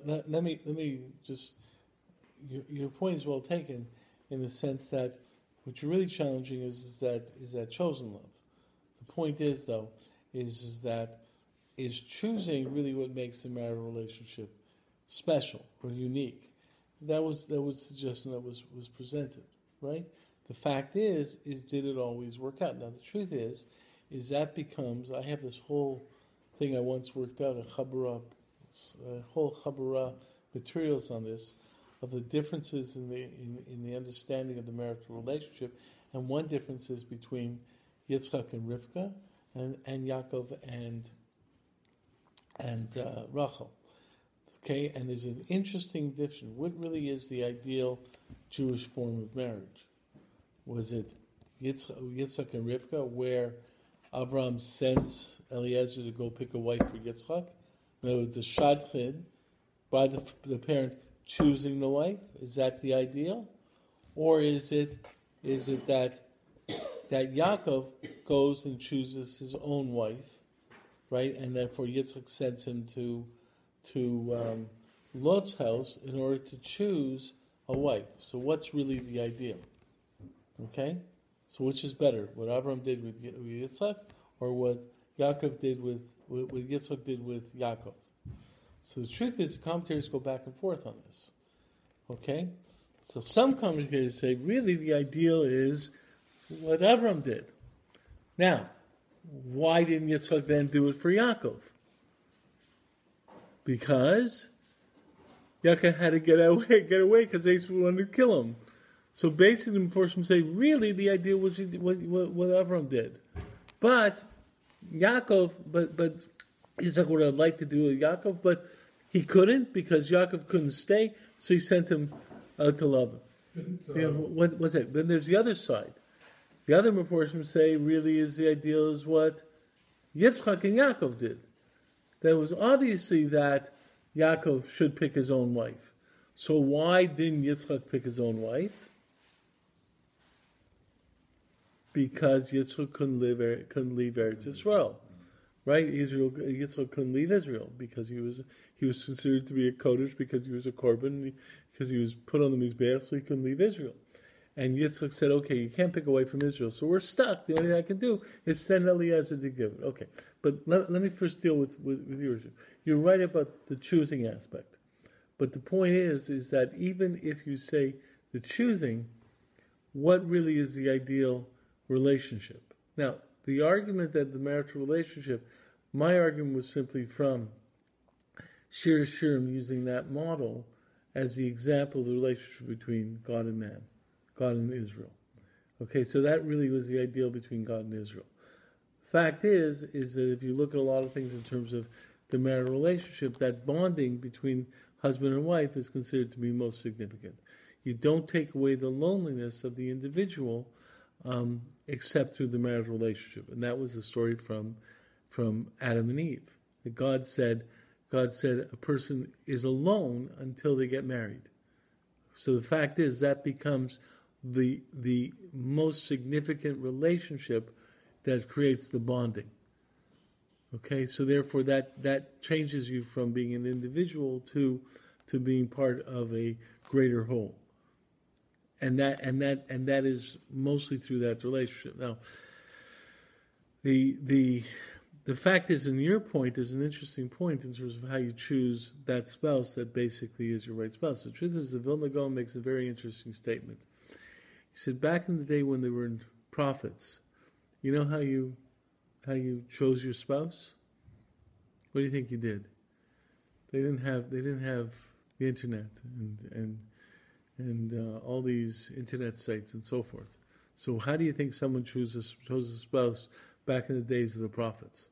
Let me just. Your point is well taken, in the sense that what you're really challenging is that chosen love. The point is, though, is that is choosing really what makes the marital relationship special or unique. That was the suggestion that was presented, right? The fact is did it always work out? Now the truth is that becomes, I have this whole thing I once worked out, a whole chabura materials on this, of the differences in the understanding of the marital relationship, and one difference is between Yitzchak and Rivka, and Yaakov and Rachel. Okay, and there's an interesting difference. What really is the ideal Jewish form of marriage? Was it Yitzchak and Rivka, where Avraham sends Eliezer to go pick a wife for Yitzchak? And it was the shadchan by the parent choosing the wife. Is that the ideal, or is it that Yaakov goes and chooses his own wife, right? And therefore Yitzchak sends him to Lot's house in order to choose a wife. So what's really the ideal? Okay, so which is better, what Avraham did with Yitzchak, or what Yaakov did with Yitzchak did with Yaakov? So the truth is, the commentators go back and forth on this. Okay, so some commentators say really the ideal is what Avraham did. Now, why didn't Yitzchak then do it for Yaakov? Because Yaakov had to get away because they wanted to kill him. So basically, the Mephoshim say, really, the idea was what Avraham did. But Yaakov, but Yitzchak would have liked to do with Yaakov, but he couldn't because Yaakov couldn't stay, so he sent him out to Laban. What's that? Then there's the other side. The other Mephoshim say, really, is the ideal is what Yitzchak and Yaakov did. That was obviously that Yaakov should pick his own wife. So why didn't Yitzchak pick his own wife? Because Yitzchak couldn't leave Eretz Israel, right? Yitzchak couldn't leave Israel because he was considered to be a kodesh because he was a korban, because he was put on the mizbeach, so he couldn't leave Israel. And Yitzchak said, "Okay, you can't pick away from Israel, so we're stuck. The only thing I can do is send Eliezer to give it." Okay, but let me first deal with yours. You're right about the choosing aspect, but the point is that even if you say the choosing, what really is the ideal relationship? Now, the argument that the marital relationship, my argument was simply from Shir Shirim, using that model as the example of the relationship between God and man, God and Israel. Okay, so that really was the ideal between God and Israel. Fact is that if you look at a lot of things in terms of the marital relationship, that bonding between husband and wife is considered to be most significant. You don't take away the loneliness of the individual except through the marital relationship. And that was the story from Adam and Eve. That God said a person is alone until they get married. So the fact is that becomes the most significant relationship that creates the bonding. Okay, so therefore that changes you from being an individual to being part of a greater whole. And that is mostly through that relationship. Now, the fact is, in your point, there's an interesting point in terms of how you choose that spouse that basically is your right spouse. The truth is, the Vilna Gaon makes a very interesting statement. He said, back in the day when they were prophets, you know how you chose your spouse? What do you think you did? They didn't have the internet and all these internet sites and so forth. So how do you think someone chose a spouse back in the days of the prophets?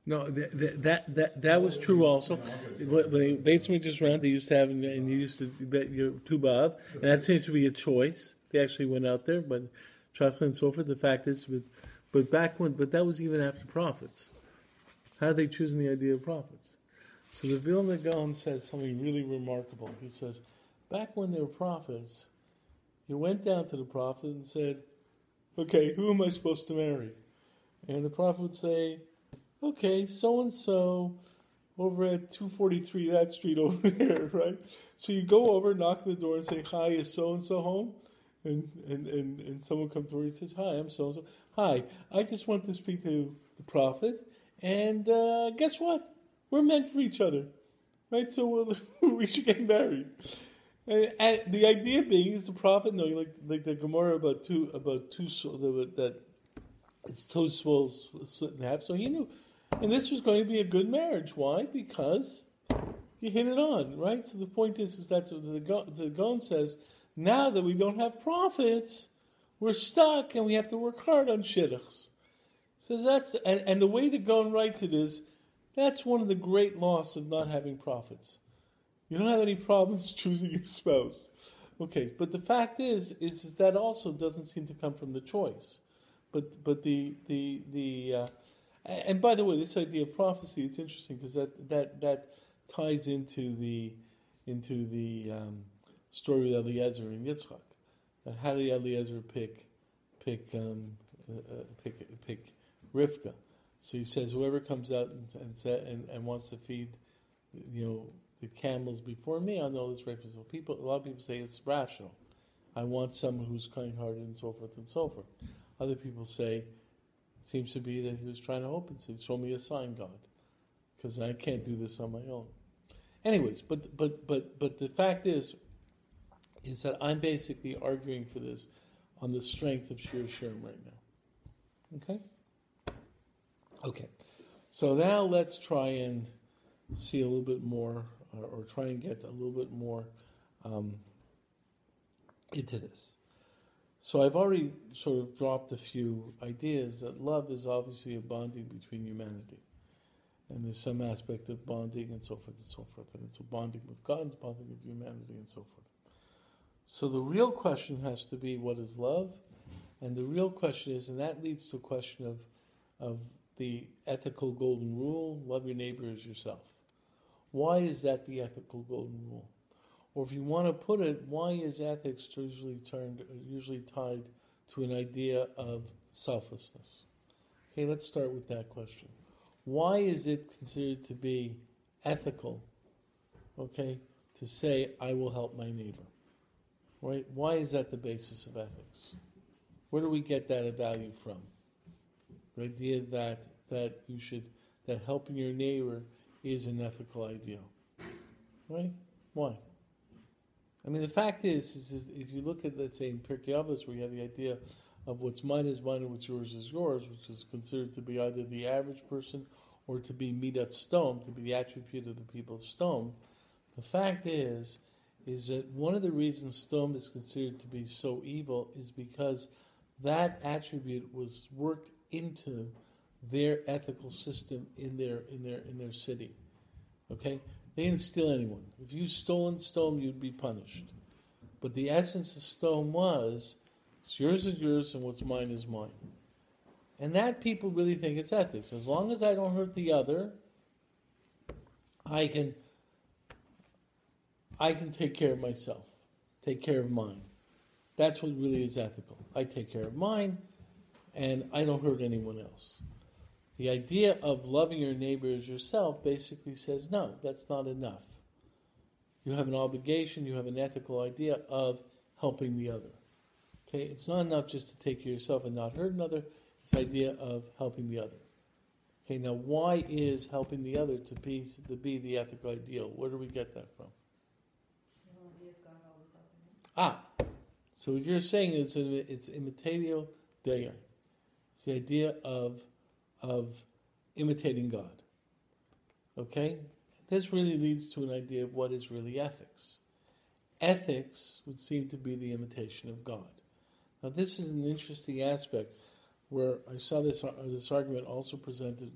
No, that was true also. When they basically just ran, they used to have, and you used to bet your tu b'av, and that seems to be a choice. They actually went out there, but shachar and so forth. The fact is, but that was even after prophets. How are they choosing the idea of prophets? So the Vilna Gaon says something really remarkable. He says, back when they were prophets, you went down to the prophet and said, "Okay, who am I supposed to marry?" And the prophet would say, "Okay, so-and-so, over at 243 that street over there, right? So you go over, knock on the door, and say, "Hi, is so and so home?" And someone comes over and says, "Hi, I'm so and so. Hi, I just want to speak to the prophet, and guess what? We're meant for each other, right? So we should get married." And the idea being is the prophet knowing, like the Gemara about two that it's two souls split in half. So he knew, and this was going to be a good marriage. Why? Because he hit it on, right? So the point is that's what the Gaon says. Now that we don't have prophets, we're stuck, and we have to work hard on shidduchs. So that's and the way the Gaon writes it is that's one of the great loss of not having prophets. You don't have any problems choosing your spouse. Okay, but the fact is that also doesn't seem to come from the choice. But and by the way, this idea of prophecy, it's interesting because that ties into the story with Eliezer and Yitzchak. How did Eliezer pick Rivka? So he says whoever comes out and wants to feed, the camels before me, I know this reference. A lot of people say it's rational. I want someone who's kind-hearted and so forth and so forth. Other people say it seems to be that he was trying to hope and say, "Show me a sign, God, because I can't do this on my own." Anyways, but the fact is that I'm basically arguing for this on the strength of Shir Shem right now. Okay. So now let's try and see a little bit more, or try and get a little bit more into this. So I've already sort of dropped a few ideas that love is obviously a bonding between humanity. And there's some aspect of bonding and so forth and so forth. And it's a bonding with God, it's bonding with humanity and so forth. So the real question has to be, what is love? And the real question is, and that leads to a question of the ethical golden rule, love your neighbor as yourself. Why is that the ethical golden rule? Or if you want to put it, why is ethics usually tied to an idea of selflessness? Okay, let's start with that question. Why is it considered to be ethical, to say, I will help my neighbor? Right? Why is that the basis of ethics? Where do we get that value from? The idea that helping your neighbor is an ethical ideal. Right? Why? I mean, the fact is if you look at, let's say, in Pirkei Avos, where you have the idea of what's mine is mine and what's yours is yours, which is considered to be either the average person or to be midat stom, to be the attribute of the people of stom, the fact is that one of the reasons stom is considered to be so evil is because that attribute was worked into their ethical system in their city. Okay? They didn't steal anyone. If you stolen stom, you'd be punished. But the essence of stom was, it's yours is yours and what's mine is mine. And that people really think it's ethics. As long as I don't hurt the other, I can take care of myself, take care of mine. That's what really is ethical. I take care of mine, and I don't hurt anyone else. The idea of loving your neighbor as yourself basically says, no, that's not enough. You have an obligation, you have an ethical idea of helping the other. Okay, it's not enough just to take care of yourself and not hurt another. It's the idea of helping the other. Okay, now why is helping the other to be the ethical ideal? Where do we get that from? The idea of God always helping. So what you're saying is it's imitatio Dei. It's the idea of imitating God. Okay? This really leads to an idea of what is really ethics. Ethics would seem to be the imitation of God. Now this is an interesting aspect where I saw this argument also presented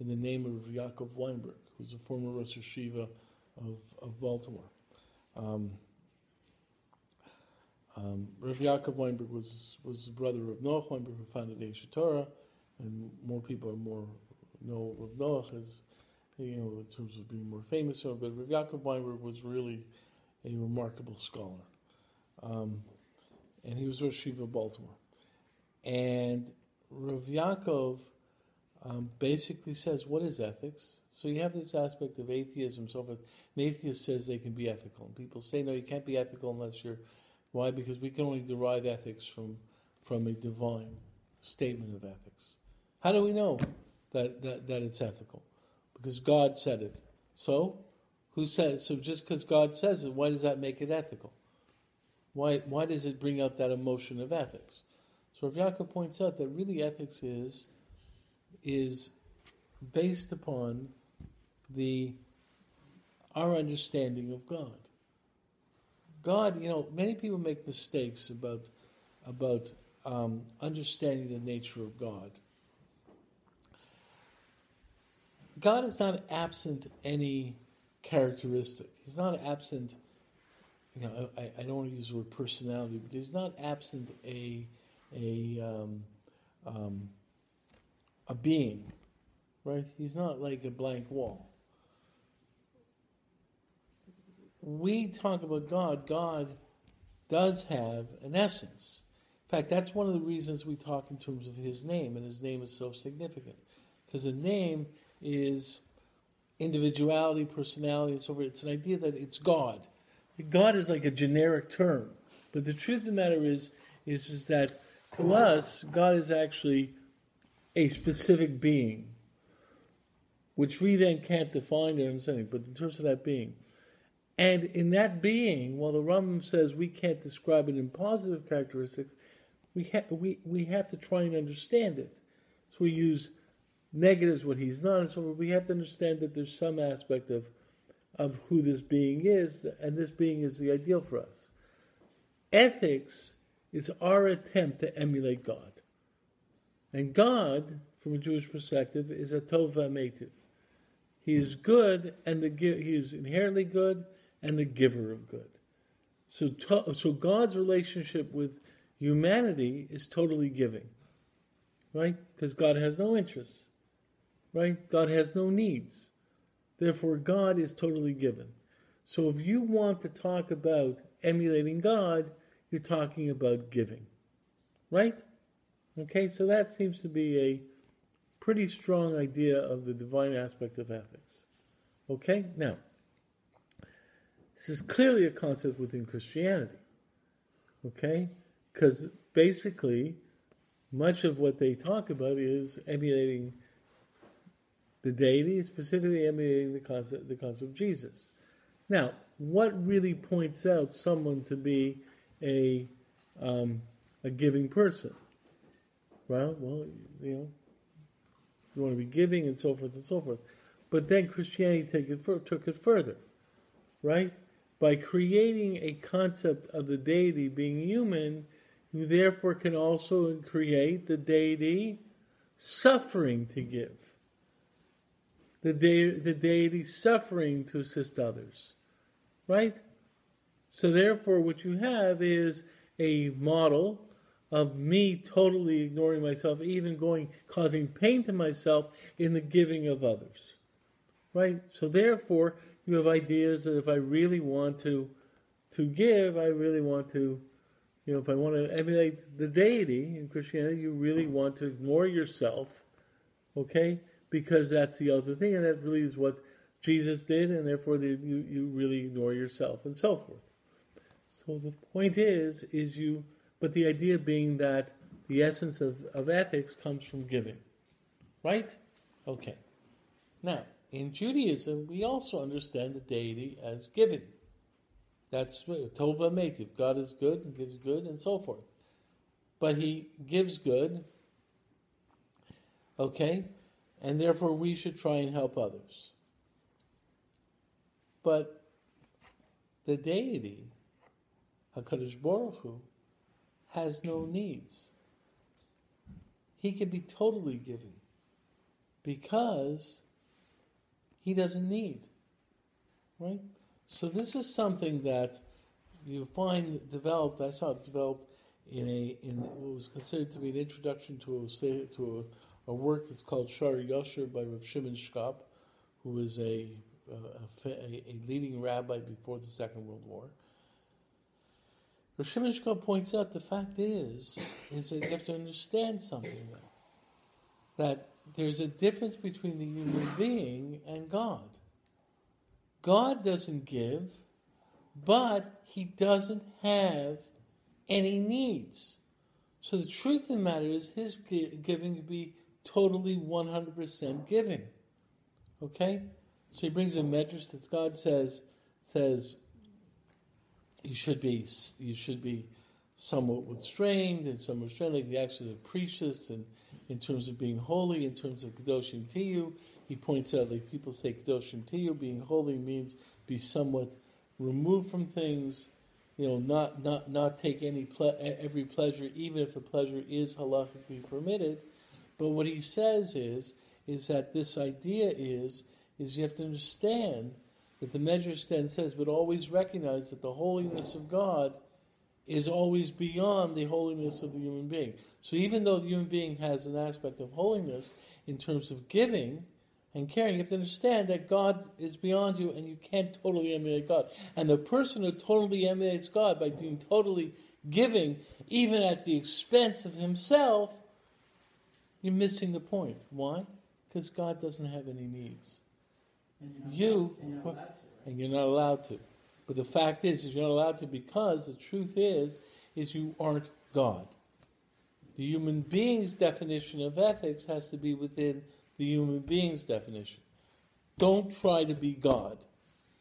in the name of Yaakov Weinberg, who's a former Rosh Yeshiva of Baltimore. Rav Yaakov Weinberg was the brother of Noach Weinberg, who founded Eish Torah, and more people know Rav Noach as, in terms of being more famous. But Rav Yaakov Weinberg was really a remarkable scholar, and he was Rosh Yeshiva of Baltimore. And Rav Yaakov basically says, what is ethics? So you have this aspect of atheism, so forth. An atheist says they can be ethical. And people say, no, you can't be ethical unless you're... Why? Because we can only derive ethics from a divine statement of ethics. How do we know that it's ethical? Because God said it. So, who said it? So just because God says it, why does that make it ethical? Why does it bring out that emotion of ethics? So Rav Yaakov points out that really ethics is based upon our understanding of God. God, many people make mistakes about understanding the nature of God. God is not absent any characteristic. He's not absent, I don't want to use the word personality, but he's not absent a being, right? He's not like a blank wall. We talk about God. God does have an essence. In fact, that's one of the reasons we talk in terms of his name, and his name is so significant. Because the name is individuality, personality, and so forth. It's an idea that it's God. God is like a generic term. But the truth of the matter is that to us, God is actually a specific being, which we then can't define or understand, but in terms of that being. And in that being, while the Rambam says we can't describe it in positive characteristics, we have to try and understand it. So we use negatives, what he's not, and so we have to understand that there's some aspect of who this being is, and this being is the ideal for us. Ethics is our attempt to emulate God. And God, from a Jewish perspective, is a Tov v'Ameitiv. He is good, and he is inherently good, and the giver of good. So God's relationship with humanity is totally giving, right? Because God has no interests, right? God has no needs. Therefore, God is totally given. So if you want to talk about emulating God, you're talking about giving, right? Okay, so that seems to be a pretty strong idea of the divine aspect of ethics. Okay, now, this is clearly a concept within Christianity. Okay, because basically, much of what they talk about is emulating the deity, specifically emulating the concept of Jesus. Now, what really points out someone to be a giving person? Well, you want to be giving and so forth and so forth. But then Christianity took it further, right? By creating a concept of the deity being human, you therefore can also create the deity suffering to give. The deity suffering to assist others, right? So therefore what you have is a model of me totally ignoring myself, even causing pain to myself in the giving of others, right? So therefore you have ideas that if I really want to give, I really want to, if I want to emulate the deity in Christianity, you really want to ignore yourself, okay? Because that's the ultimate thing, and that really is what Jesus did, and therefore you really ignore yourself, and so forth. So the point is but the idea being that the essence of ethics comes from giving, right? Okay. Now, in Judaism, we also understand the deity as giving. That's Tov v'Ameitiv. God is good and gives good and so forth. But he gives good, okay? And therefore we should try and help others. But the deity, HaKadosh Baruch Hu, has no needs. He can be totally giving because he doesn't need, right? So this is something that you find developed. I saw it developed in what was considered to be an introduction to a work that's called Shari Yosher by Rav Shimon Shkop, who was a leading rabbi before the Second World War. Rav Shimon Shkop points out the fact is that you have to understand something, though, that there's a difference between the human being and God. God doesn't give, but he doesn't have any needs. So the truth of the matter is his giving to be totally 100% giving. Okay? So he brings a medrash that God says you should be somewhat restrained and somewhat restrained, like the actions of precious and in terms of being holy, in terms of kadoshim tiyu. He points out, like people say kadoshim tiyu, being holy means be somewhat removed from things, not take every pleasure, even if the pleasure is halakhically permitted. But what he says is that this idea is you have to understand that the Medrash then says, but always recognize that the holiness of God is always beyond the holiness of the human being. So even though the human being has an aspect of holiness in terms of giving and caring, you have to understand that God is beyond you and you can't totally emulate God. And the person who totally emulates God by being totally giving, even at the expense of himself, you're missing the point. Why? Because God doesn't have any needs. And you're not allowed to. But the fact is you're not allowed to, because the truth is you aren't God. The human being's definition of ethics has to be within the human being's definition. Don't try to be God.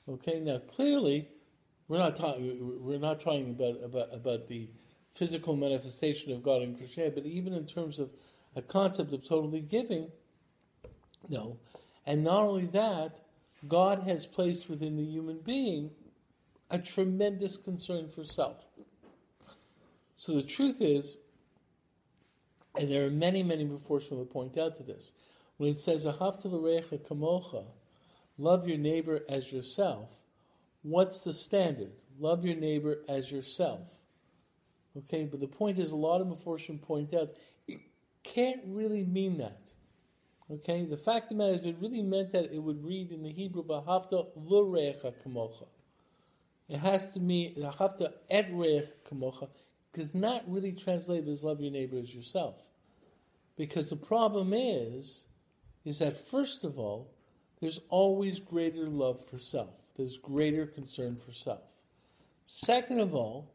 Okay? Now clearly, we're not talking about the physical manifestation of God in Christianity, but even in terms of a concept of totally giving, no. And not only that, God has placed within the human being a tremendous concern for self. So the truth is, and there are many, many before who will point out to this, when it says, Ahavta l'recha kamocha, love your neighbor as yourself, what's the standard? Love your neighbor as yourself. Okay, but the point is, a lot of Meforshim point out, it can't really mean that. Okay, the fact of the matter is, if it really meant that, it would read in the Hebrew, V'ahavta l'recha kamocha. It has to mean, V'ahavta et recha kamocha, does not really translate as love your neighbor as yourself. Because the problem is that first of all, there's always greater love for self. There's greater concern for self. Second of all,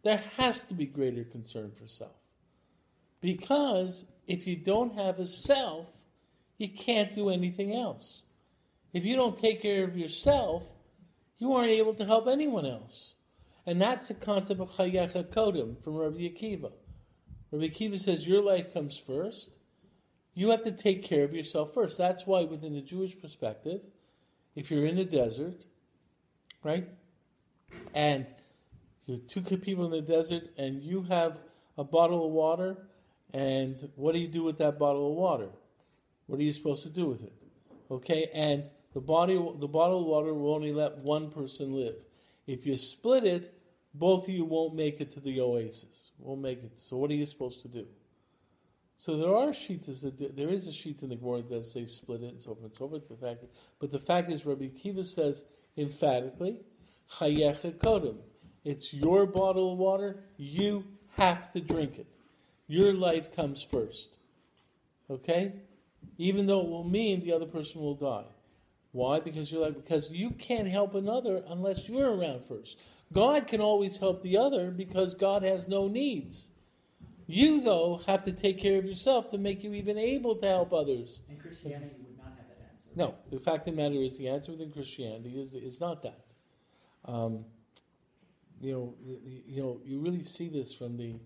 there has to be greater concern for self. Because if you don't have a self, you can't do anything else. If you don't take care of yourself, you aren't able to help anyone else. And that's the concept of Chayecha Kodem from Rabbi Akiva. Rabbi Akiva says your life comes first. You have to take care of yourself first. That's why within the Jewish perspective, if you're in the desert, right, and you're two people in the desert and you have a bottle of water, and what do you do with that bottle of water? What are you supposed to do with it? Okay, and the bottle of water will only let one person live. If you split it, both of you won't make it to the oasis. Won't make it. So what are you supposed to do? So there are shitas there is a sheet in the Gemara that says split it and so forth and so forth. But the fact is, Rabbi Akiva says emphatically, Chayecha Kodem. It's your bottle of water. You have to drink it. Your life comes first. Okay? Even though it will mean the other person will die. Why? Because you can't help another unless you're around first. God can always help the other because God has no needs. You, though, have to take care of yourself to make you even able to help others. In Christianity, you would not have that answer. No, the fact of the matter is the answer within Christianity is not that. You really see this from the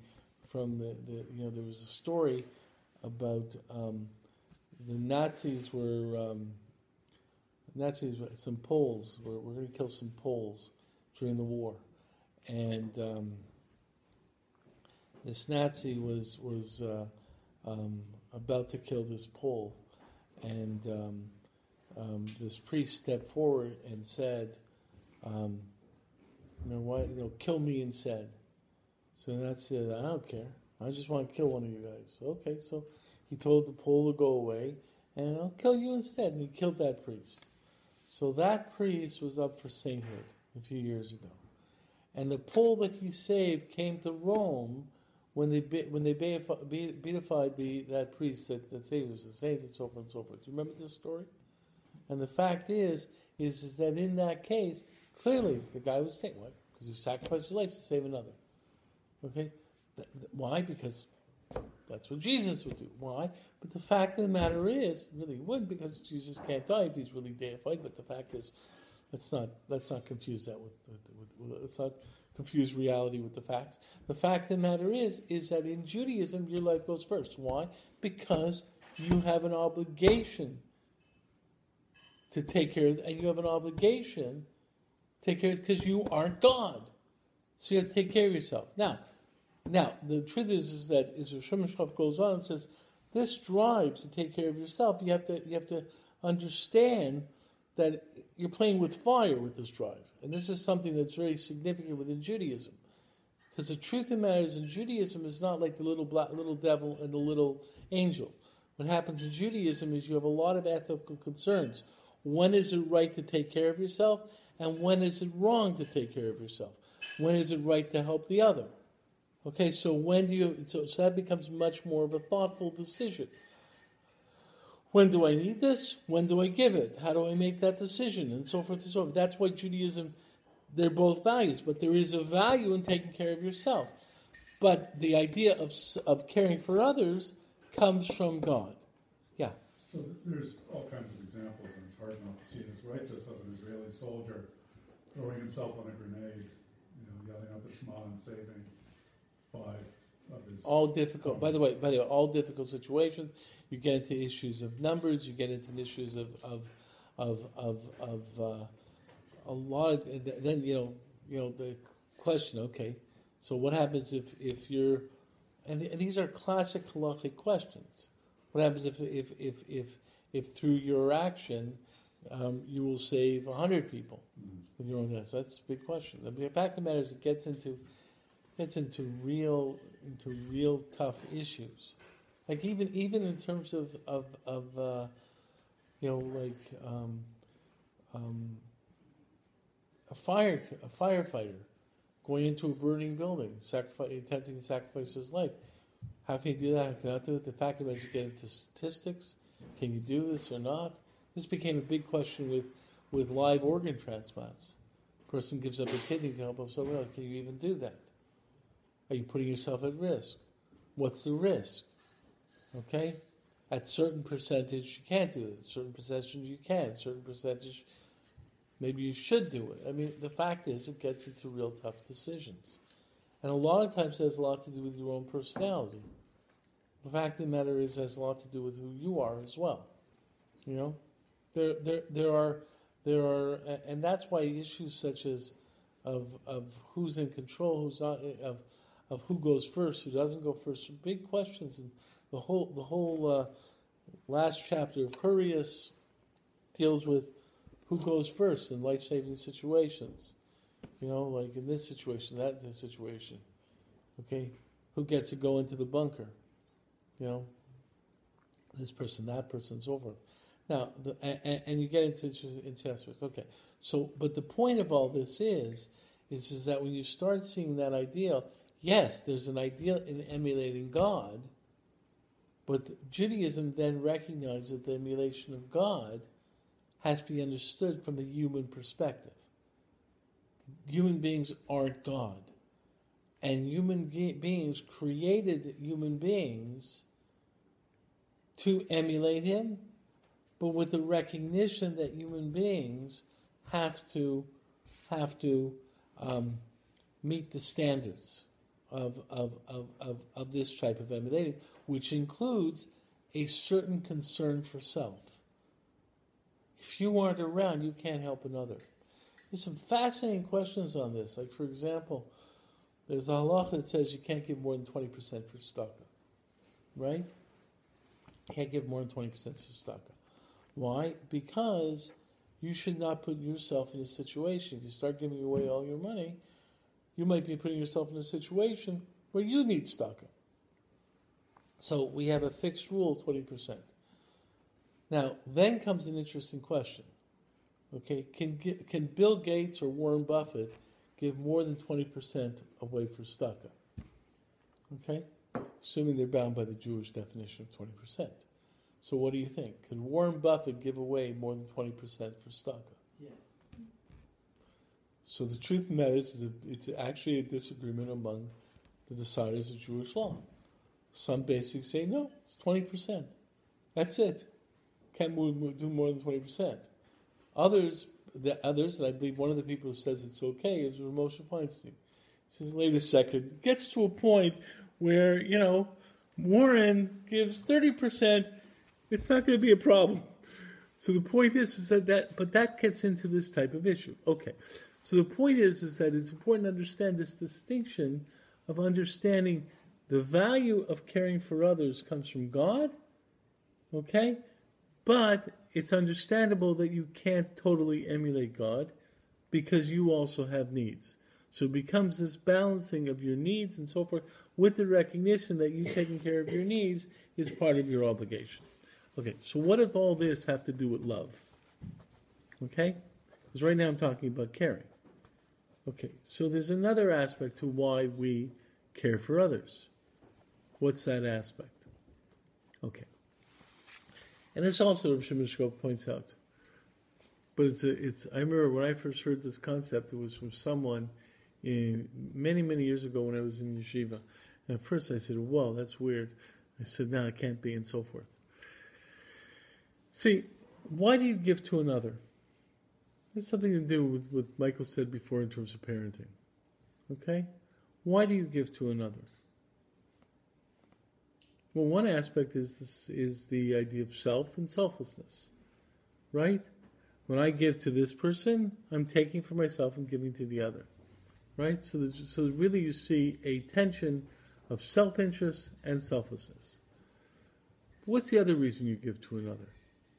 there was a story about the Nazis some Poles were going to kill some Poles during the war, and this Nazi was about to kill this Pole, and this priest stepped forward and said, kill me instead. So the Nazi said, I don't care. I just want to kill one of you guys. Okay, so he told the Pole to go away, and I'll kill you instead. And he killed that priest. So that priest was up for sainthood a few years ago. And the Pole that he saved came to Rome when they beatified that priest that said he was a saint and so forth and so forth. Do you remember this story? And the fact is that in that case, clearly the guy was saying, what? Because he sacrificed his life to save another. Okay? Why? Because that's what Jesus would do. Why? But the fact of the matter is, really he wouldn't, because Jesus can't die if he's really deified. But the fact is, let's not confuse that let's not confuse reality with the facts. The fact of the matter is that in Judaism your life goes first. Why? Because you have an obligation to take care of, and you have an obligation to take care of, because you aren't God. So you have to take care of yourself. Now, the truth is that as Shemeshkov goes on and says, this drive to take care of yourself, you have to understand that you're playing with fire with this drive. And this is something that's very significant within Judaism. Because the truth of the matter is, in Judaism is not like the little devil and the little angel. What happens in Judaism is you have a lot of ethical concerns. When is it right to take care of yourself? And when is it wrong to take care of yourself? When is it right to help the other? Okay, so so that becomes much more of a thoughtful decision. When do I need this? When do I give it? How do I make that decision? And so forth and so forth. That's why Judaism, they're both values, but there is a value in taking care of yourself. But the idea of caring for others comes from God. Yeah. So there's all kinds of examples, and it's hard not to see this righteous of an Israeli soldier throwing himself on a grenade, yelling out the Shema and saving 5 of his... All difficult. By the way, all difficult situations. You get into issues of numbers. You get into issues of a lot of... Then, the question, okay, so what happens if you're... And these are classic halachic questions. What happens if through your action you will save 100 people with your own death? So that's a big question. The fact of the matter is, it gets into real tough issues. Like even in terms of a firefighter going into a burning building, attempting to sacrifice his life. How can you do that? How can you not do it? The fact of it is, you get into statistics. Can you do this or not? This became a big question with live organ transplants. A person gives up a kidney to help himself out. Can you even do that? Are you putting yourself at risk? What's the risk? Okay? At certain percentage, you can't do it. At certain percentage, you can. Certain percentage, maybe you should do it. I mean, the fact is, it gets into real tough decisions. And a lot of times it has a lot to do with your own personality. The fact of the matter is, it has a lot to do with who you are as well. There are, and that's why issues such as of who's in control, who's not, of who goes first, who doesn't go first, are big questions. And the whole last chapter of Curious deals with who goes first in life-saving situations. Like in this situation, that situation. Okay, who gets to go into the bunker? This person, that person, and so forth. Now, and you get into aspects. Okay, so but the point of all this is that when you start seeing that ideal, yes, there's an ideal in emulating God, but Judaism then recognizes that the emulation of God has to be understood from the human perspective. Human beings aren't God. And human beings created human beings to emulate Him, but with the recognition that human beings have to meet the standards of this type of emulating, which includes a certain concern for self. If you aren't around, you can't help another. There's some fascinating questions on this. Like, for example, there's a halacha that says you can't give more than 20% for tzedakah. Right? You can't give more than 20% for tzedakah. Why? Because you should not put yourself in a situation. If you start giving away all your money, you might be putting yourself in a situation where you need tzedakah. So we have a fixed rule of 20%. Now, then comes an interesting question. Okay, can Bill Gates or Warren Buffett give more than 20% away for tzedakah? Okay? Assuming they're bound by the Jewish definition of 20%. So what do you think? Could Warren Buffett give away more than 20% for stock? Yes. So the truth of the matter is that it's actually a disagreement among the deciders of Jewish law. Some basically say, no, it's 20%. That's it. Can't do more than 20%. Others, and I believe one of the people who says it's okay, is Moshe Feinstein. He says, wait a second, it gets to a point where, Warren gives 30%, it's not going to be a problem. So the point is but that gets into this type of issue. Okay. So the point is that it's important to understand this distinction of understanding the value of caring for others comes from God, okay? But it's understandable that you can't totally emulate God because you also have needs. So it becomes this balancing of your needs and so forth with the recognition that you taking care of your needs is part of your obligation. Okay, so what does all this have to do with love? Okay? Because right now I'm talking about caring. Okay, so there's another aspect to why we care for others. What's that aspect? Okay. And this also, Rav Shimon Shkop points out. But I remember when I first heard this concept, it was from someone many, many years ago when I was in yeshiva. And at first I said, whoa, that's weird. I said, no, it can't be, and so forth. See, why do you give to another? There's something to do with what Michael said before in terms of parenting. Okay? Why do you give to another? Well, one aspect is the idea of self and selflessness. Right? When I give to this person, I'm taking for myself and giving to the other. Right? So really you see a tension of self-interest and selflessness. What's the other reason you give to another?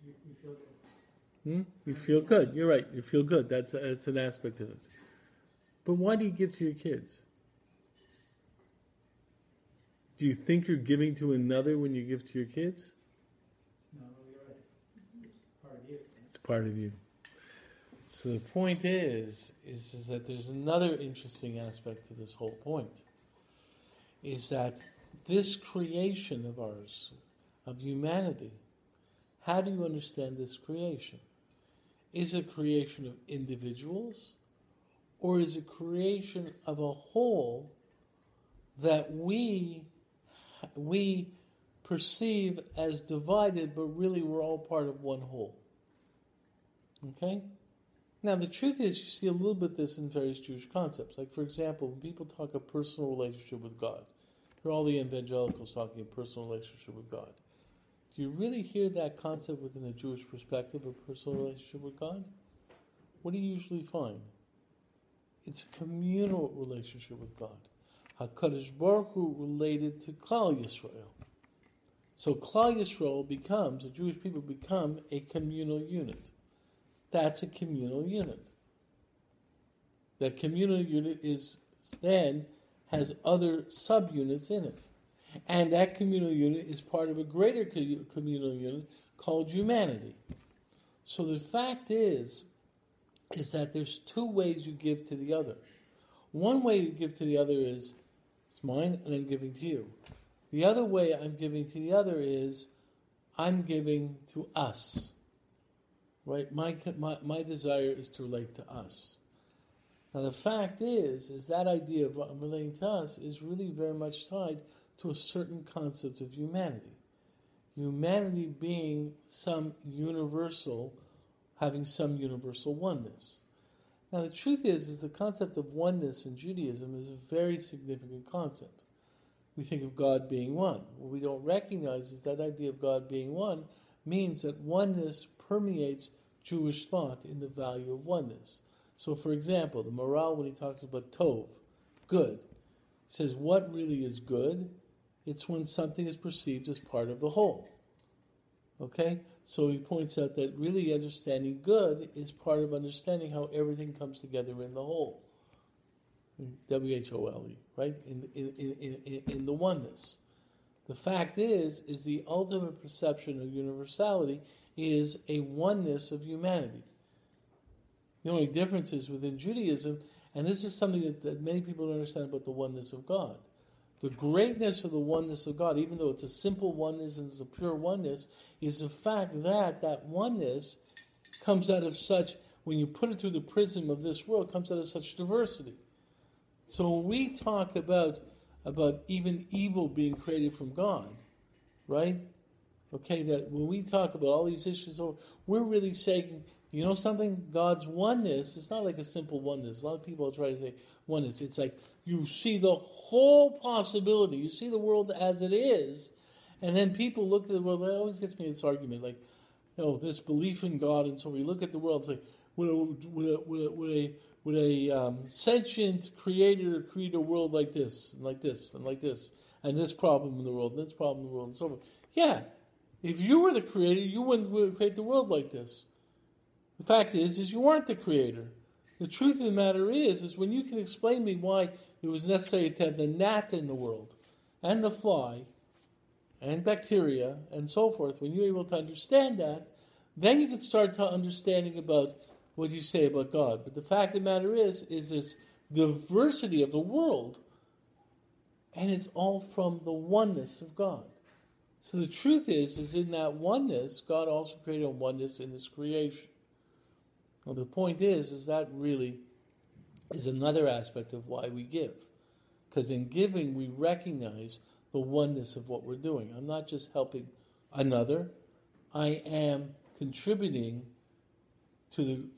You feel good. You feel good. You're right. You feel good. That's an aspect of it. But why do you give to your kids? Do you think you're giving to another when you give to your kids? No, you're right. It's part of you. It's part of you. So the point is that there's another interesting aspect to this whole point. Is that this creation of ours, of humanity, how do you understand this creation? Is it creation of individuals, or is it creation of a whole that we perceive as divided, but really we're all part of one whole? Okay? Now, the truth is, you see a little bit of this in various Jewish concepts. Like, for example, when people talk a personal relationship with God, hear all the evangelicals talking a personal relationship with God. Do you really hear that concept within a Jewish perspective, a personal relationship with God? What do you usually find? It's a communal relationship with God. HaKadosh Baruch Hu related to Klal Yisrael. So Klal Yisrael the Jewish people become a communal unit. That's a communal unit. That communal unit has other subunits in it. And that communal unit is part of a greater communal unit called humanity. So the fact is that there's two ways you give to the other. One way you give to the other is, it's mine and I'm giving to you. The other way I'm giving to the other is, I'm giving to us. Right? My desire is to relate to us. Now the fact is that idea of relating to us is really very much tied to a certain concept of humanity. Humanity being some universal, having some universal oneness. Now the truth is the concept of oneness in Judaism is a very significant concept. We think of God being one. What we don't recognize is that idea of God being one means that oneness permeates Jewish thought in the value of oneness. So for example, the Marital, when he talks about Tov, good, says what really is good? It's when something is perceived as part of the whole. Okay? So he points out that really understanding good is part of understanding how everything comes together in the whole. W-H-O-L-E, right? In the oneness. The fact is the ultimate perception of universality is a oneness of humanity. The only difference is within Judaism, and this is something that many people don't understand about the oneness of God. the greatness of the oneness of God, even though it's a simple oneness and it's a pure oneness, is the fact that that oneness comes out of such, when you put it through the prism of this world, comes out of such diversity. So when we talk about even evil being created from God, right? Okay, that when we talk about all these issues, we're really saying, you know something? God's oneness, it's not like a simple oneness. A lot of people try to say oneness. It's like you see the whole possibility. You see the world as it is, and then people look at the world. It always gets me this argument, like, this belief in God, and so we look at the world and say, would a sentient creator create a world like this, and like this, and like this, and this problem in the world, and this problem in the world, and so forth? Yeah, if you were the creator, you wouldn't create the world like this. The fact is you weren't the creator. The truth of the matter is when you can explain to me why it was necessary to have the gnat in the world, and the fly, and bacteria, and so forth, when you're able to understand that, then you can start to understanding about what you say about God. But the fact of the matter is this diversity of the world, and it's all from the oneness of God. So the truth is in that oneness, God also created a oneness in His creation. Well, the point is that really is another aspect of why we give. Because in giving, we recognize the oneness of what we're doing. I'm not just helping another. I am contributing to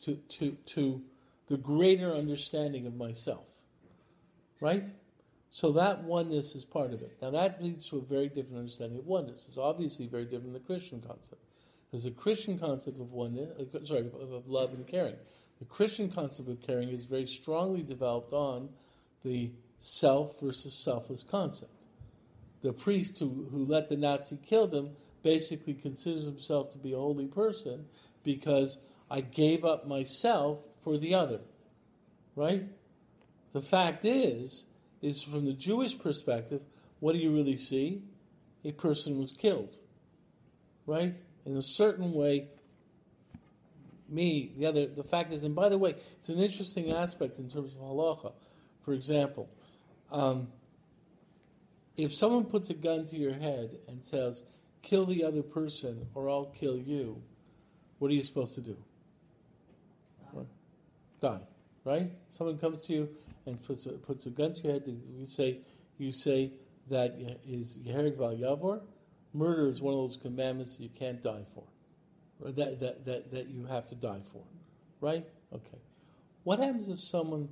the greater understanding of myself. Right? So that oneness is part of it. Now that leads to a very different understanding of oneness. It's obviously very different than the Christian concept. There's a Christian concept of oneness, of love and caring. The Christian concept of caring is very strongly developed on the self versus selfless concept. The priest who let the Nazi kill them basically considers himself to be a holy person because I gave up myself for the other. Right? The fact is from the Jewish perspective, what do you really see? A person was killed. Right? In a certain way, the fact is, and by the way, it's an interesting aspect in terms of halacha. For example, if someone puts a gun to your head and says, kill the other person or I'll kill you, what are you supposed to do? Die, right? Someone comes to you and puts a gun to your head. You say that is Yehereg Val Yavor. Murder is one of those commandments you can't die for, or that you have to die for, right? Okay. What happens if someone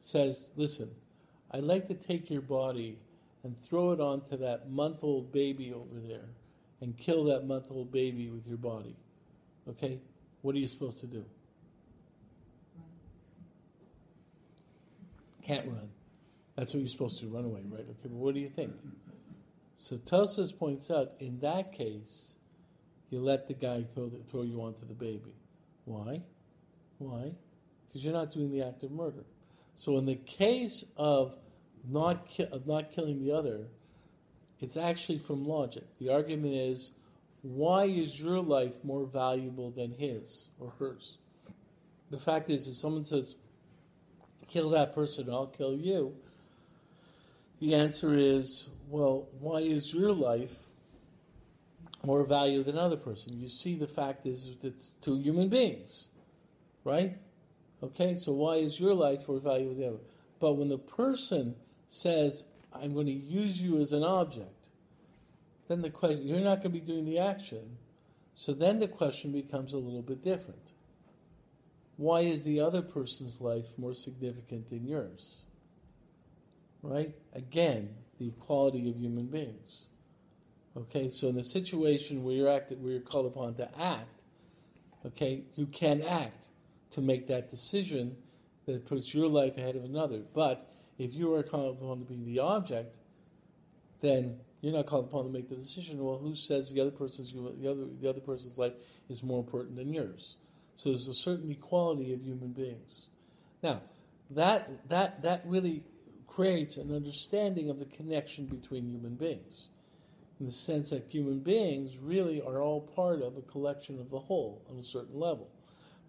says, listen, I'd like to take your body and throw it onto that month-old baby over there and kill that month-old baby with your body? Okay? What are you supposed to do? Can't run. That's what you're supposed to do, run away, right? Okay, but what do you think? So Tosfos points out, in that case, you let the guy throw you onto the baby. Why? Why? Because you're not doing the act of murder. So in the case of not killing the other, it's actually from logic. The argument is, why is your life more valuable than his or hers? The fact is, if someone says, kill that person, I'll kill you, the answer is, well, why is your life more valuable than another person? You see, the fact is it's two human beings, right? Okay, so why is your life more valuable than the other? But when the person says, I'm going to use you as an object, then the question, you're not going to be doing the action, so then the question becomes a little bit different. Why is the other person's life more significant than yours? Right? Again, the equality of human beings. Okay, so in a situation where you're called upon to act, okay, you can act to make that decision that puts your life ahead of another. But if you are called upon to be the object, then you're not called upon to make the decision. Well, who says the other person's life is more important than yours? So there's a certain equality of human beings. Now, that really creates an understanding of the connection between human beings, in the sense that human beings really are all part of a collection of the whole on a certain level.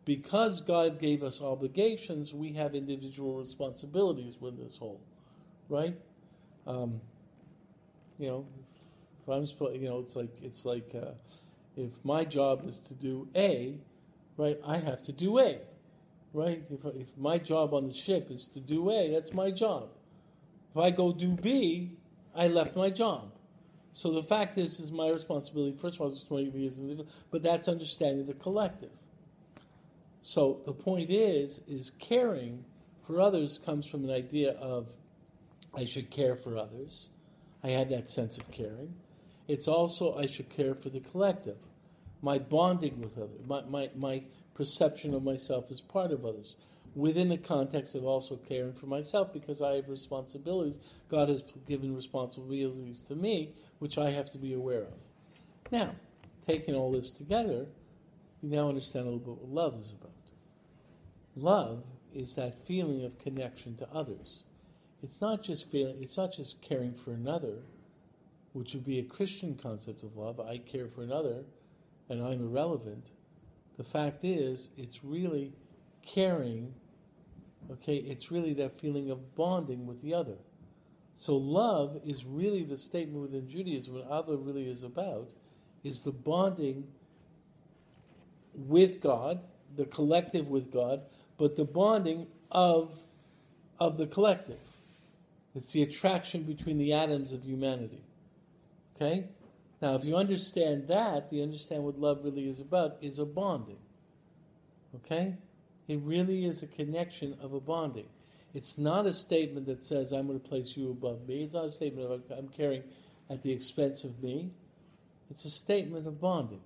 Because God gave us obligations, we have individual responsibilities with this whole, right? if I'm supposed, it's like if my job is to do A, right, I have to do A, right? If my job on the ship is to do A, that's my job. If I go do B, I left my job. So the fact is my responsibility, first of all, is 20 years, but that's understanding the collective. So the point is caring for others comes from an idea of I should care for others. I have that sense of caring. It's also I should care for the collective. My bonding with others, my perception of myself as part of others, within the context of also caring for myself because I have responsibilities. God has given responsibilities to me, which I have to be aware of. Now, taking all this together, you now understand a little bit what love is about. Love is that feeling of connection to others. It's not just caring for another, which would be a Christian concept of love. I care for another, and I'm irrelevant. The fact is, it's really caring. Okay, it's really that feeling of bonding with the other. So love is really the statement within Judaism, what Abba really is about, is the bonding with God, the collective with God, but the bonding of the collective. It's the attraction between the atoms of humanity. Okay? Now, if you understand that, you understand what love really is about, is a bonding. Okay? It really is a connection of a bonding. It's not a statement that says, I'm going to place you above me. It's not a statement of, I'm caring at the expense of me. It's a statement of bonding.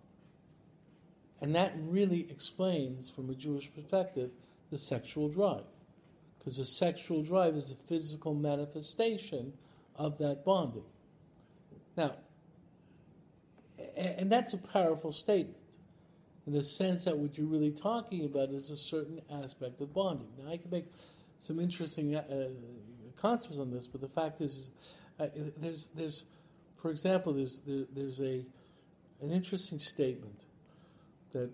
And that really explains, from a Jewish perspective, the sexual drive. Because the sexual drive is the physical manifestation of that bonding. Now, and that's a powerful statement, in the sense that what you're really talking about is a certain aspect of bonding. Now, I can make some interesting concepts on this, but the fact is, there's for example, there's an interesting statement that,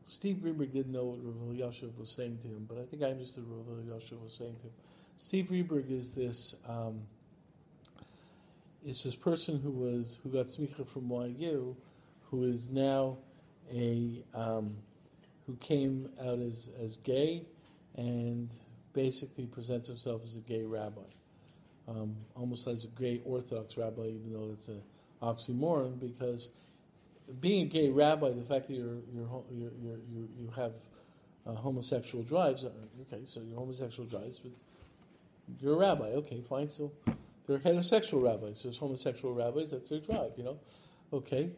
Steve Greenberg didn't know what Rav Elyashiv was saying to him, but I think I understood what Rav Elyashiv was saying to him. Steve Greenberg is this person who got smicha from YU, who is now who came out as gay and basically presents himself as a gay rabbi, almost as a gay Orthodox rabbi, even though it's an oxymoron, because being a gay rabbi, the fact that you have homosexual drives, okay, so you're homosexual drives, but you're a rabbi, okay, fine. So there are heterosexual rabbis, there's homosexual rabbis, that's their drive, okay.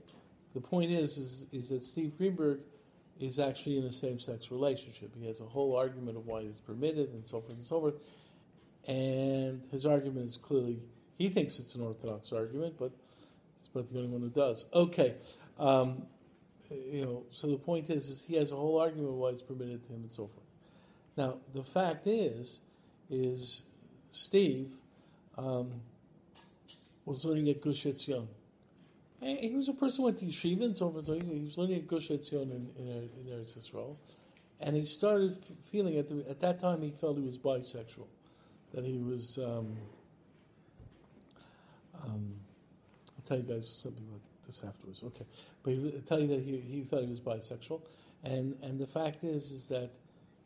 The point is that Steve Greenberg is actually in a same-sex relationship. He has a whole argument of why it's permitted and so forth and so forth. And his argument is clearly, he thinks it's an Orthodox argument, but he's about the only one who does. Okay. So the point is he has a whole argument of why it's permitted to him and so forth. Now, the fact is Steve was learning at Gush Etzion. He was a person who went to yeshiva and so forth. So he was learning at Gush Etzion in Eretz Yisrael, and he started feeling at that time he felt he was bisexual, that he was. I'll tell you guys something about this afterwards. Okay, but I'll tell you that he thought he was bisexual, and the fact is that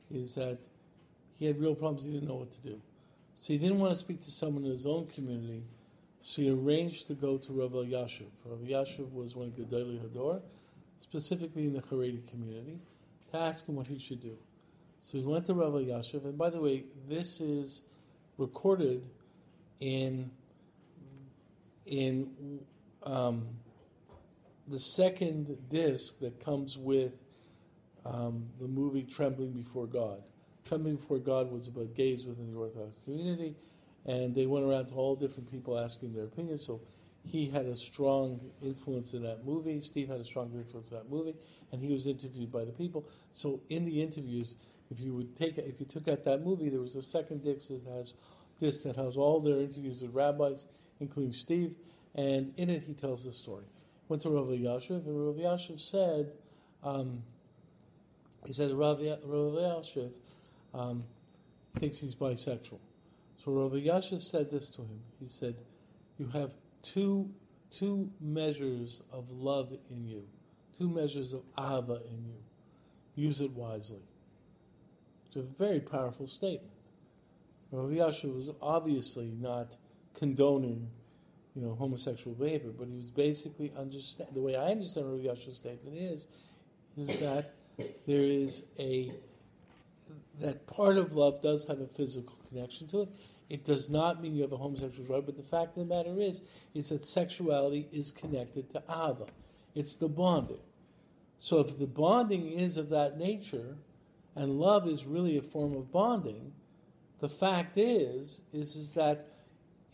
he had real problems. He didn't know what to do, so he didn't want to speak to someone in his own community. So he arranged to go to Rav Elyashiv. Rav Elyashiv was one of Gedolei Hador, specifically in the Haredi community, to ask him what he should do. So he went to Rav Elyashiv, and by the way, this is recorded in the second disc that comes with the movie Trembling Before God. Trembling Before God was about gays within the Orthodox community, and they went around to all different people asking their opinions. So he had a strong influence in that movie. Steve had a strong influence in that movie, and he was interviewed by the people. So in the interviews, if you took out that movie, there was a second disc that has all their interviews with rabbis, including Steve, and in it he tells the story. Went to Rav Elyashiv, and Rav Elyashiv said, Rav Elyashiv thinks he's bisexual. So Rav Elyashiv said this to him. He said, you have two measures of love in you, two measures of ahava in you. Use it wisely. It's a very powerful statement. Rabbi Yasha was obviously not condoning, homosexual behavior, but he was basically the way I understand Rabbi Yasha's statement is that there is that part of love does have a physical connection to it. It does not mean you have a homosexual drive, but the fact of the matter is that sexuality is connected to ahava. It's the bonding. So if the bonding is of that nature, and love is really a form of bonding, the fact is that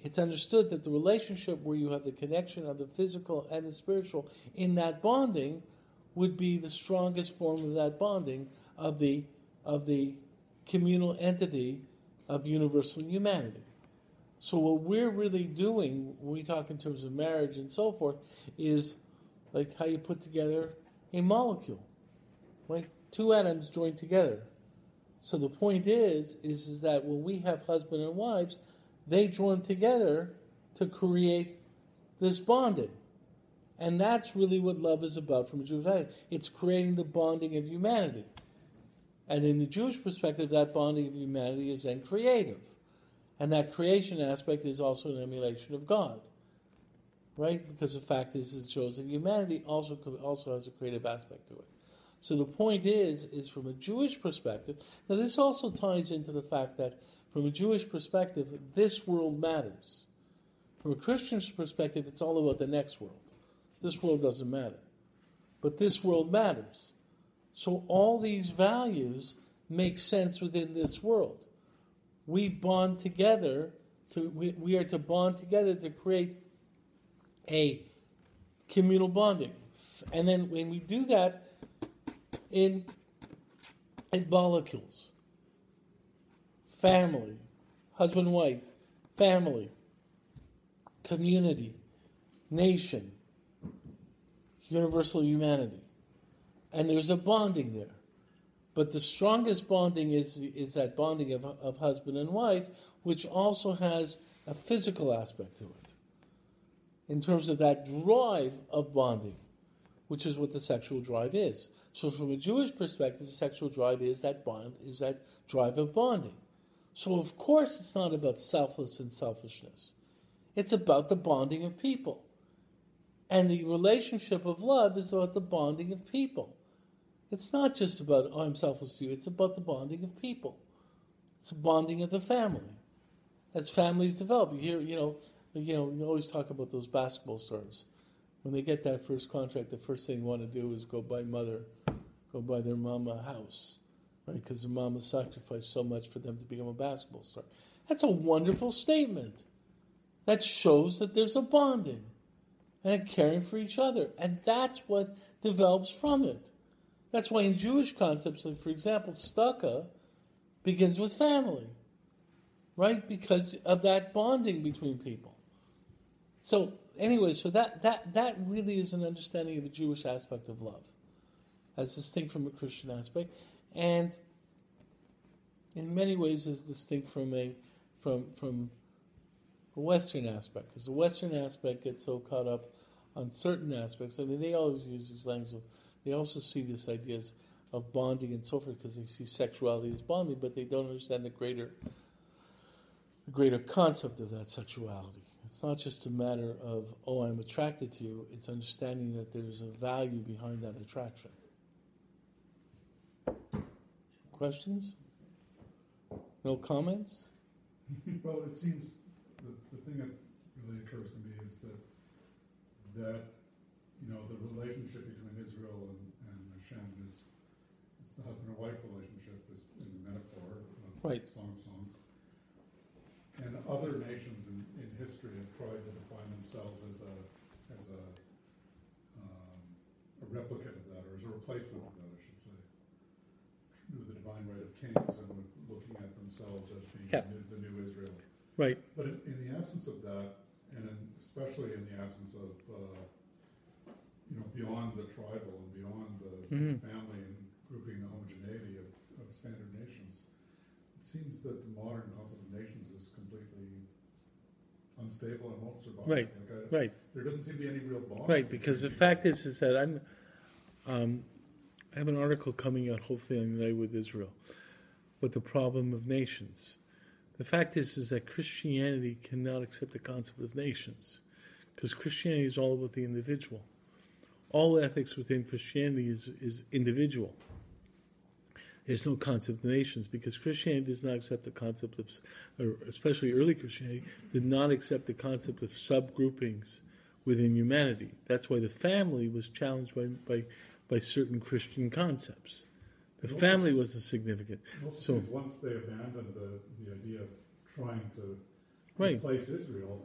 it's understood that the relationship where you have the connection of the physical and the spiritual in that bonding would be the strongest form of that bonding of the communal entity of universal humanity. So what we're really doing when we talk in terms of marriage and so forth is like how you put together a molecule, like two atoms joined together. So the point is that when we have husband and wives, they join together to create this bonding. And that's really what love is about from a Jewish side. It's creating the bonding of humanity. And in the Jewish perspective, that bonding of humanity is then creative. And that creation aspect is also an emulation of God. Right? Because the fact is it shows that humanity also has a creative aspect to it. So the point is from a Jewish perspective, now this also ties into the fact that from a Jewish perspective, this world matters. From a Christian perspective, it's all about the next world. This world doesn't matter. But this world matters. So all these values make sense within this world. We bond together, we are to bond together to create a communal bonding. And then when we do that in molecules, family, husband, wife, family, community, nation, universal humanity. And there's a bonding there. But the strongest bonding is that bonding of husband and wife, which also has a physical aspect to it. In terms of that drive of bonding, which is what the sexual drive is. So from a Jewish perspective, the sexual drive is that drive of bonding. So of course it's not about selfless and selfishness. It's about the bonding of people. And the relationship of love is about the bonding of people. It's not just about, I'm selfless to you. It's about the bonding of people. It's the bonding of the family. As families develop, you always talk about those basketball stars. When they get that first contract, the first thing they want to do is go buy their mama a house, right? Because their mama sacrificed so much for them to become a basketball star. That's a wonderful statement. That shows that there's a bonding and a caring for each other. And that's what develops from it. That's why in Jewish concepts, like for example, tzedakah begins with family, right? Because of that bonding between people. So anyway, so that really is an understanding of a Jewish aspect of love, as distinct from a Christian aspect, and in many ways is distinct from a Western aspect, because the Western aspect gets so caught up on certain aspects. I mean, they always use these languages. They also see these ideas of bonding and so forth because they see sexuality as bonding, but they don't understand the greater concept of that sexuality. It's not just a matter of, I'm attracted to you. It's understanding that there's a value behind that attraction. Questions? No comments? Well, it seems the thing that really occurs to me is that the relationship between Israel and Hashem is the husband and wife relationship is in the metaphor of Right. Song of Songs. And other nations in history have tried to define themselves as a replicate of that, or as a replacement of that, I should say, with the divine right of kings and with looking at themselves as being the new Israel. Right. But in the absence of that, and especially in the absence of beyond the tribal and beyond the family and grouping the homogeneity of standard nations, it seems that the modern concept of nations is completely unstable and won't survive. Right, right. There doesn't seem to be any real bond. Right, because the fact is that I have an article coming out hopefully on United with Israel, with the problem of nations. The fact is that Christianity cannot accept the concept of nations, because Christianity is all about the individual. All ethics within Christianity is individual. There's no concept of nations, because Christianity does not accept the concept of, or especially early Christianity, did not accept the concept of subgroupings within humanity. That's why the family was challenged by certain Christian concepts. The family was significant. So once they abandoned the idea of trying to right. replace Israel,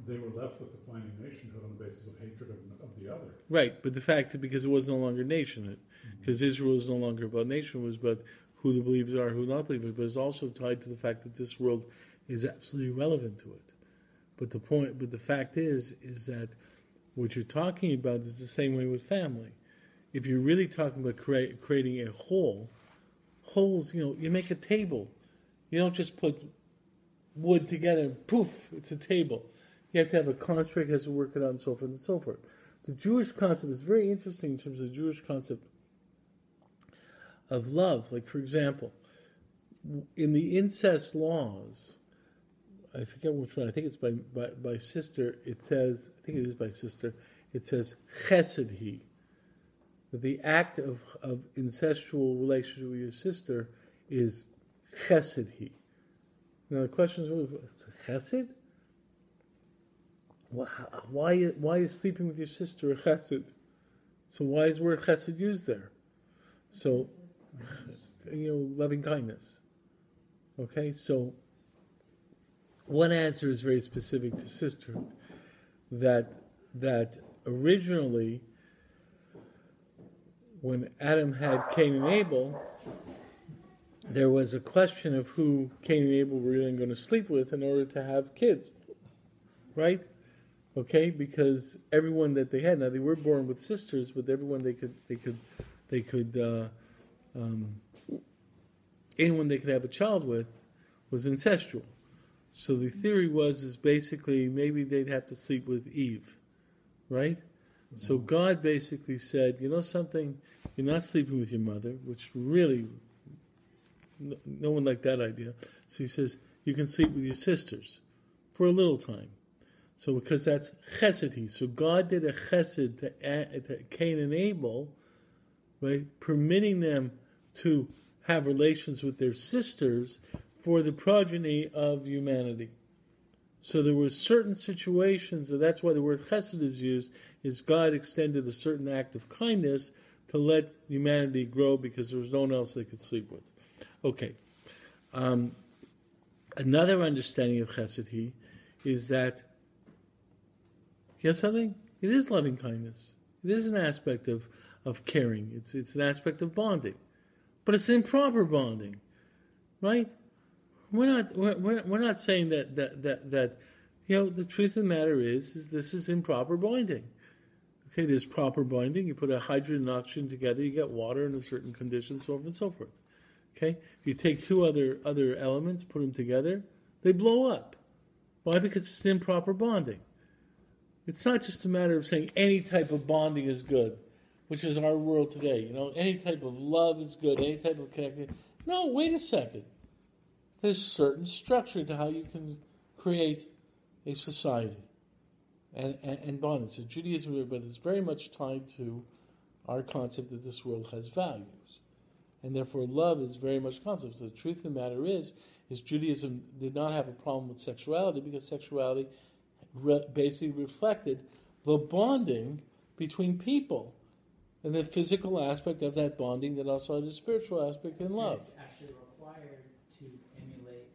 they were left with defining nationhood on the basis of hatred of the other. Right, but the fact is because it was no longer nationhood, because Israel is no longer about nation, it was about who the believers are, who not believers, but it's also tied to the fact that this world is absolutely relevant to it. But the fact is that what you're talking about is the same way with family. If you're really talking about creating a holes, you make a table. You don't just put wood together and poof, it's a table. You have to have a construct, has to work it out, and so forth and so forth. The Jewish concept is very interesting in terms of the Jewish concept of love. Like, for example, in the incest laws, I forget which one, I think it's by sister, it says, I think it is by sister, it says chesed he. That the act of incestual relationship with your sister is chesed he. Now the question is, it's a chesed? Well, why is sleeping with your sister a chesed? So why is the word chesed used there? So, loving kindness. Okay, so one answer is very specific to sisterhood. That originally, when Adam had Cain and Abel, there was a question of who Cain and Abel were even going to sleep with in order to have kids, right? Okay, because everyone that they had, now they were born with sisters, but everyone anyone they could have a child with was incestual. So the theory is basically maybe they'd have to sleep with Eve, right? Mm-hmm. So God basically said, you know something, you're not sleeping with your mother, which really, no one liked that idea. So he says, you can sleep with your sisters for a little time. So because that's chesed. So God did a chesed to Cain and Abel, right, permitting them to have relations with their sisters for the progeny of humanity. So there were certain situations, and that's why the word chesed is used, is God extended a certain act of kindness to let humanity grow because there was no one else they could sleep with. Okay. Another understanding of chesed is that, you know something? It is loving kindness. It is an aspect of caring. It's an aspect of bonding. But it's improper bonding, right? We're not saying that the truth of the matter is this is improper bonding. Okay, there's proper bonding. You put a hydrogen and oxygen together, you get water in a certain condition, so on and so forth. Okay, if you take two other elements, put them together, they blow up. Why? Because it's improper bonding. It's not just a matter of saying any type of bonding is good, which is our world today. Any type of love is good, any type of connection. No, wait a second. There's certain structure to how you can create a society and bonding. So Judaism, but it's very much tied to our concept that this world has values. And therefore love is very much concept. So the truth of the matter is Judaism did not have a problem with sexuality because sexuality basically reflected the bonding between people and the physical aspect of that bonding that also had a spiritual aspect in love. It's actually required to emulate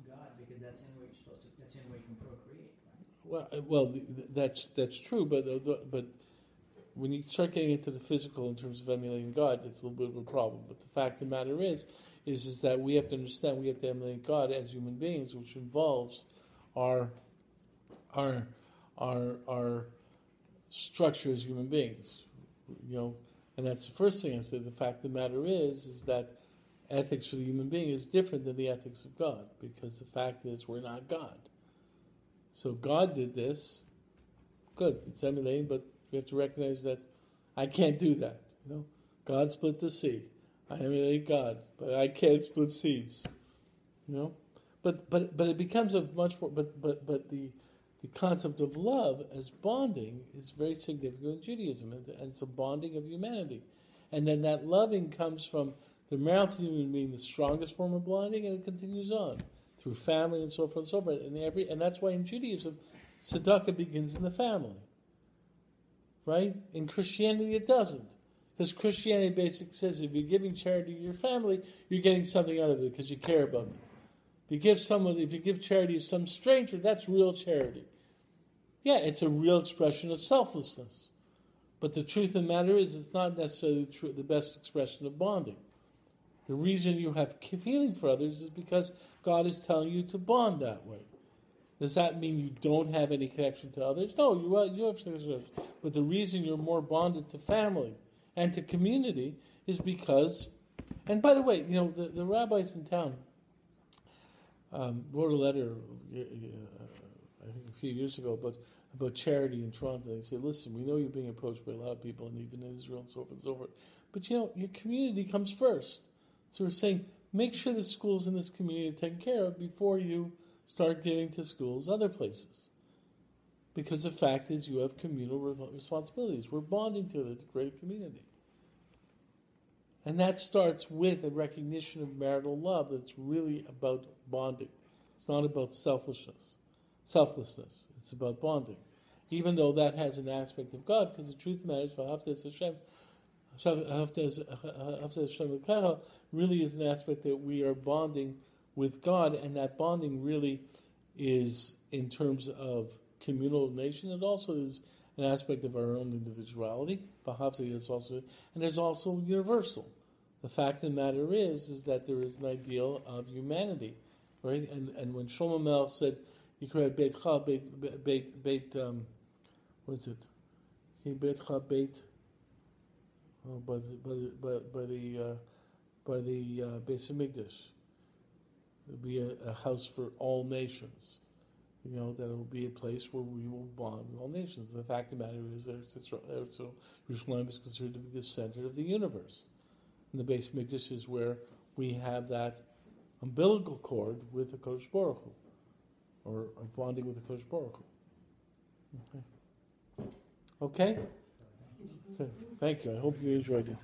God because that's the only way you're supposed to. That's the only way you can procreate. Right? Well, that's true, but when you start getting into the physical in terms of emulating God, it's a little bit of a problem. But the fact of the matter is that we have to understand we have to emulate God as human beings, which involves our structure as human beings. And that's the first thing I said. The fact of the matter is that ethics for the human being is different than the ethics of God, because the fact is we're not God. So God did this. Good, it's emulating, but we have to recognize that I can't do that. God split the sea. I emulate God, but I can't split seas. But it becomes a much more. But the concept of love as bonding is very significant in Judaism, and it's a bonding of humanity, and then that loving comes from the marital union being the strongest form of bonding, and it continues on through family and so forth and so forth. And that's why in Judaism, tzedakah begins in the family, right? In Christianity, it doesn't. Because Christianity basically says if you're giving charity to your family, you're getting something out of it because you care about them. If you give charity to some stranger, that's real charity. Yeah, it's a real expression of selflessness. But the truth of the matter is it's not necessarily the best expression of bonding. The reason you have feeling for others is because God is telling you to bond that way. Does that mean you don't have any connection to others? No, you have connection to others. But the reason you're more bonded to family and to community is because, and by the way, the rabbis in town wrote a letter, I think a few years ago, about charity in Toronto. They said, listen, we know you're being approached by a lot of people, and even in Israel and so forth and so forth. But your community comes first. So we're saying, make sure the schools in this community are taken care of before you start giving to schools other places. Because the fact is you have communal responsibilities. We're bonding to the great community. And that starts with a recognition of marital love that's really about bonding. It's not about selflessness. It's about bonding. Even though that has an aspect of God, because the truth of the matter is Hashem really is an aspect that we are bonding with God, and that bonding really is in terms of communal nation. It also is an aspect of our own individuality. Is also, and there's also universal. The fact of the matter is that there is an ideal of humanity, right? And when Shlomo Melech said, "Yikrei Beitcha Beit," what is it? Beitcha Beit. Oh, by the Beis Hamikdash, it'll be a house for all nations. That it will be a place where we will bond with all nations. The fact of the matter is that Jerusalem is considered to be the center of the universe. And the Beis Hamikdash is where we have that umbilical cord with the Kodesh Baruch Hu, or bonding with the Kodesh Baruch Hu. Okay? Thank you. I hope you enjoyed it.